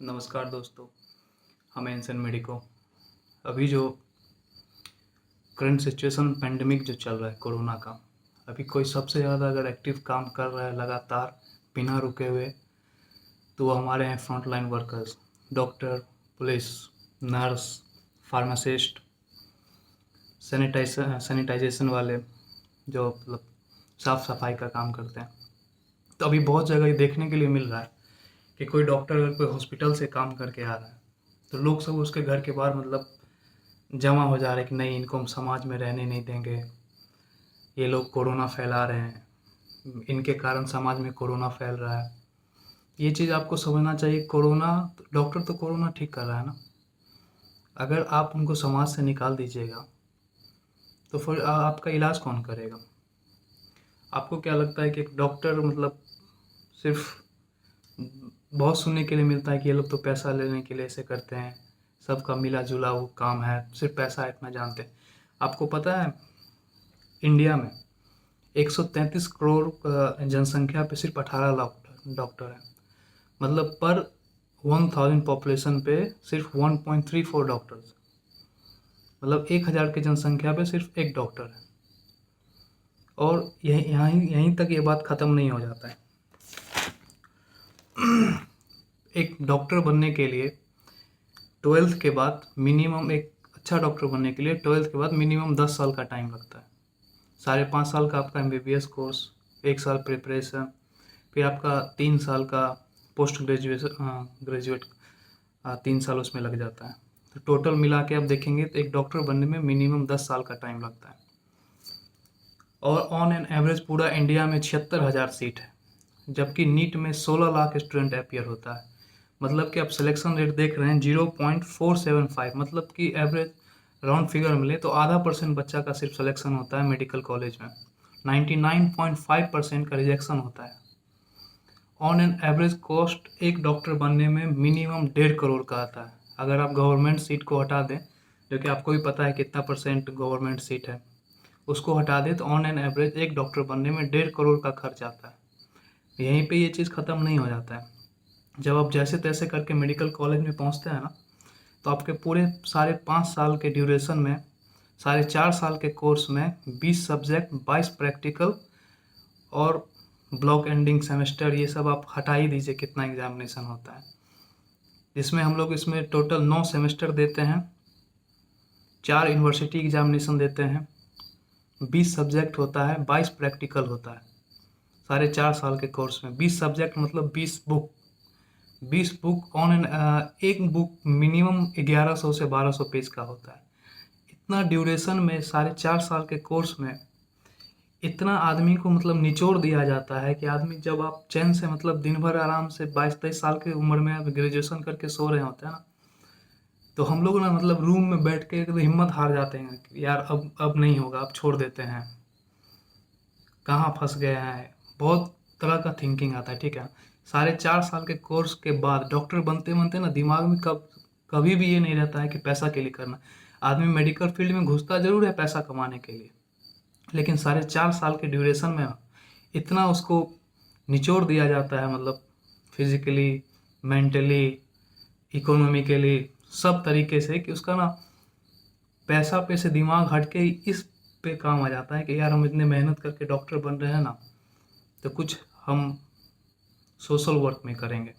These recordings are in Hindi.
नमस्कार दोस्तों, हम एनसन मेडिको। अभी जो करंट सिचुएशन पेंडेमिक जो चल रहा है कोरोना का, अभी कोई सबसे ज़्यादा अगर एक्टिव काम कर रहा है लगातार बिना रुके हुए, तो वो हमारे हैं front line workers, doctor, police, nurse, pharmacist, sanitization वाले जो मतलब साफ़ सफाई का काम करते हैं। तो अभी बहुत जगह ये देखने के लिए मिल रहा है कि कोई डॉक्टर अगर कोई हॉस्पिटल से काम करके आ रहा है, तो लोग सब उसके घर के बाहर मतलब जमा हो जा रहे हैं कि नहीं, इनको हम समाज में रहने नहीं देंगे, ये लोग कोरोना फैला रहे हैं, इनके कारण समाज में कोरोना फैल रहा है। ये चीज़ आपको समझना चाहिए। कोरोना, डॉक्टर तो कोरोना ठीक कर रहा है ना, अगर आप उनको समाज से निकाल दीजिएगा तो फिर आपका इलाज कौन करेगा? आपको क्या लगता है कि एक डॉक्टर मतलब सिर्फ बहुत सुनने के लिए मिलता है कि ये लोग तो पैसा लेने के लिए ऐसे करते हैं, सबका मिला जुला वो काम है, सिर्फ पैसा इतना जानते हैं। आपको पता है इंडिया में 133 करोड़ जनसंख्या पे सिर्फ 18 लाख डॉक्टर हैं। मतलब पर 1000 पॉपुलेशन पे सिर्फ 1.34 डॉक्टर्स, मतलब 1000 की जनसंख्या पे सिर्फ एक डॉक्टर है। और यहीं तक ये बात ख़त्म नहीं हो जाता है। एक डॉक्टर बनने के लिए 12th के बाद मिनिमम, एक अच्छा डॉक्टर बनने के लिए 12th के बाद मिनिमम 10 साल का टाइम लगता है। 5.5 साल का आपका MBBS कोर्स, 1 साल प्रिपरेशन, फिर आपका 3 साल का पोस्ट ग्रेजुएट 3 साल उसमें लग जाता है। तो टोटल मिला के आप देखेंगे तो एक डॉक्टर बनने में मिनिमम 10 साल का टाइम लगता है। और ऑन एन एवरेज पूरा इंडिया में 76,000 सीट है, जबकि नीट में 16 लाख स्टूडेंट अपियर होता है। मतलब कि आप सिलेक्शन रेट देख रहे हैं 0.475, मतलब कि एवरेज राउंड फिगर मिले तो आधा % बच्चा का सिर्फ सिलेक्शन होता है मेडिकल कॉलेज में, 99.5% का रिजेक्शन होता है। ऑन एन एवरेज कॉस्ट एक डॉक्टर बनने में मिनिमम 1.5 करोड़ का आता है। अगर आप गवर्नमेंट सीट को हटा दें, जो कि आपको भी पता है कितना % गवर्नमेंट सीट है, उसको हटा दें तो ऑन एन एवरेज एक डॉक्टर बनने में 1.5 करोड़ का खर्च आता है। यहीं पे ये चीज़ ख़त्म नहीं हो जाता है। जब आप जैसे तैसे करके मेडिकल कॉलेज में पहुंचते हैं ना, तो आपके पूरे साढ़े 5 साल के ड्यूरेशन में, 4.5 साल के कोर्स में 20 सब्जेक्ट, 22 प्रैक्टिकल और ब्लॉक एंडिंग सेमेस्टर, ये सब आप हटा ही दीजिए कितना एग्जामिनेशन होता है, जिसमें हम लोग इसमें टोटल 9 सेमेस्टर देते हैं, 4 यूनिवर्सिटी एग्जामिनेशन देते हैं, 20 सब्जेक्ट होता है, 22 प्रैक्टिकल होता है। 4.5 साल के कोर्स में 20 सब्जेक्ट मतलब 20 बुक ऑन एन, एक बुक मिनिमम 1100 से 1200 पेज का होता है। इतना ड्यूरेशन में 4.5 साल के कोर्स में इतना आदमी को मतलब निचोड़ दिया जाता है कि आदमी, जब आप चैन से मतलब दिन भर आराम से 22-23 साल की उम्र में आप ग्रेजुएशन करके सो रहे होते हैं ना, तो हम लोग ना मतलब रूम में बैठ के एकदम हिम्मत हार जाते हैं कि यार अब नहीं होगा, अब छोड़ देते हैं, कहाँ फंस गए हैं। बहुत तरह का थिंकिंग आता है, ठीक है। 4.5 साल के कोर्स के बाद डॉक्टर बनते बनते ना दिमाग में कभी भी ये नहीं रहता है कि पैसा के लिए करना। आदमी मेडिकल फील्ड में घुसता जरूर है पैसा कमाने के लिए, लेकिन 4.5 साल के ड्यूरेशन में इतना उसको निचोड़ दिया जाता है, मतलब फिजिकली, मेंटली, इकोनॉमिकली, सब तरीके से, कि उसका ना पैसा पे से दिमाग हट के इस पे काम आ जाता है कि यार हम इतने मेहनत करके डॉक्टर बन रहे हैं ना, तो कुछ हम सोशल वर्क में करेंगे।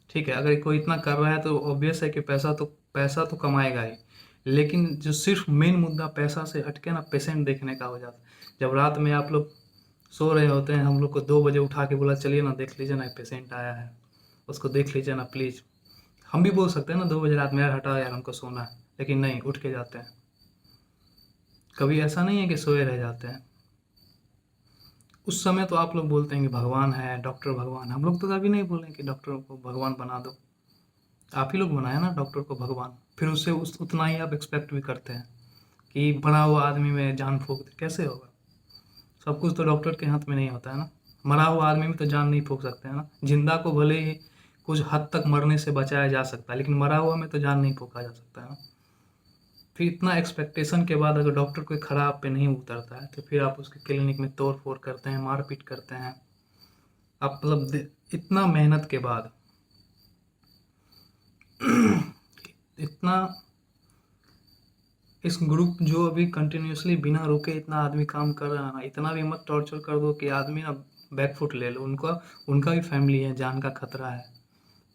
ठीक है, अगर कोई इतना कर रहा है तो ऑब्वियस है कि पैसा तो कमाएगा ही, लेकिन जो सिर्फ मेन मुद्दा पैसा से हटके ना पेशेंट देखने का हो जाता है। जब रात में आप लोग सो रहे होते हैं, हम लोग को 2 बजे उठा के बोला चलिए ना देख लीजिए ना, एक पेशेंट आया है, उसको देख लीजिए ना प्लीज़। हम भी बोल सकते हैं ना 2 बजे रात में, यार हटाओ यार हमको सोना है, लेकिन नहीं, उठ के जाते हैं। कभी ऐसा नहीं है कि सोए रह जाते हैं। उस समय तो आप लोग बोलते हैं कि भगवान है, डॉक्टर भगवान। हम लोग तो कभी नहीं बोले कि डॉक्टर को भगवान बना दो। आप ही लोग बनाया ना डॉक्टर को भगवान, फिर उससे उतना ही आप एक्सपेक्ट भी करते हैं कि बना हुआ आदमी में जान फूंक दे, कैसे होगा? सब कुछ तो डॉक्टर के हाथ में नहीं होता है ना। मरा हुआ आदमी में तो जान नहीं फूंक सकते हैं ना। जिंदा को भले ही कुछ हद तक मरने से बचाया जा सकता है, लेकिन मरा हुआ में तो जान नहीं फूंका जा सकता है ना। फिर इतना एक्सपेक्टेशन के बाद अगर डॉक्टर कोई खराब पे नहीं उतरता है, तो फिर आप उसके क्लिनिक में तोड़ फोड़ करते हैं, मारपीट करते हैं। आप मतलब इतना मेहनत के बाद इतना इस ग्रुप जो अभी कंटिन्यूअसली बिना रुके इतना आदमी काम कर रहा है ना, इतना भी मत टॉर्चर कर दो कि आदमी ना बैकफुट ले लो। उनका उनका भी फैमिली है, जान का खतरा है,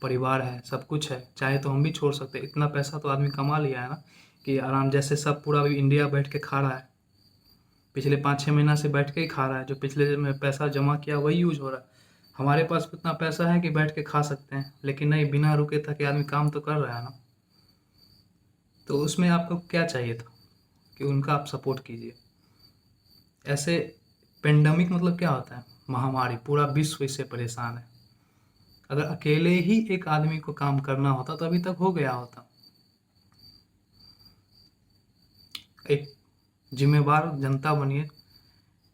परिवार है, सब कुछ है। चाहे तो हम भी छोड़ सकते हैं। इतना पैसा तो आदमी कमा लिया है ना कि आराम, जैसे सब पूरा अभी इंडिया बैठ के खा रहा है, पिछले 5-6 महीना से बैठ के ही खा रहा है। जो पिछले में पैसा जमा किया वही यूज हो रहा है। हमारे पास इतना पैसा है कि बैठ के खा सकते हैं, लेकिन नहीं, बिना रुके था कि आदमी काम तो कर रहा है ना। तो उसमें आपको क्या चाहिए था कि उनका आप सपोर्ट कीजिए। ऐसे पेंडेमिक मतलब क्या होता है? महामारी, पूरा विश्व इससे परेशान है। अगर अकेले ही एक आदमी को काम करना होता तो अभी तक हो गया होता। एक जिम्मेवार जनता बनिए,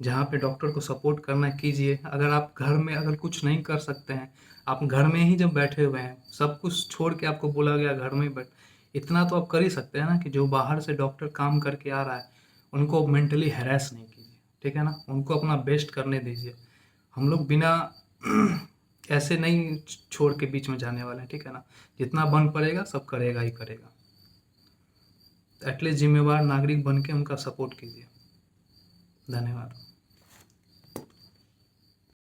जहाँ पे डॉक्टर को सपोर्ट करना है कीजिए। अगर आप घर में अगर कुछ नहीं कर सकते हैं, आप घर में ही जब बैठे हुए हैं, सब कुछ छोड़ के आपको बोला गया घर में ही बैठ, इतना तो आप कर ही सकते हैं ना कि जो बाहर से डॉक्टर काम करके आ रहा है उनको मेंटली हैरेस नहीं कीजिए, ठीक है ना, उनको अपना बेस्ट करने दीजिए। हम लोग बिना ऐसे नहीं छोड़ के बीच में जाने वाले हैं, ठीक है ना। जितना बन पड़ेगा सब करेगा ही करेगा। एटलीस्ट जिम्मेवार नागरिक बन के उनका सपोर्ट कीजिए। धन्यवाद।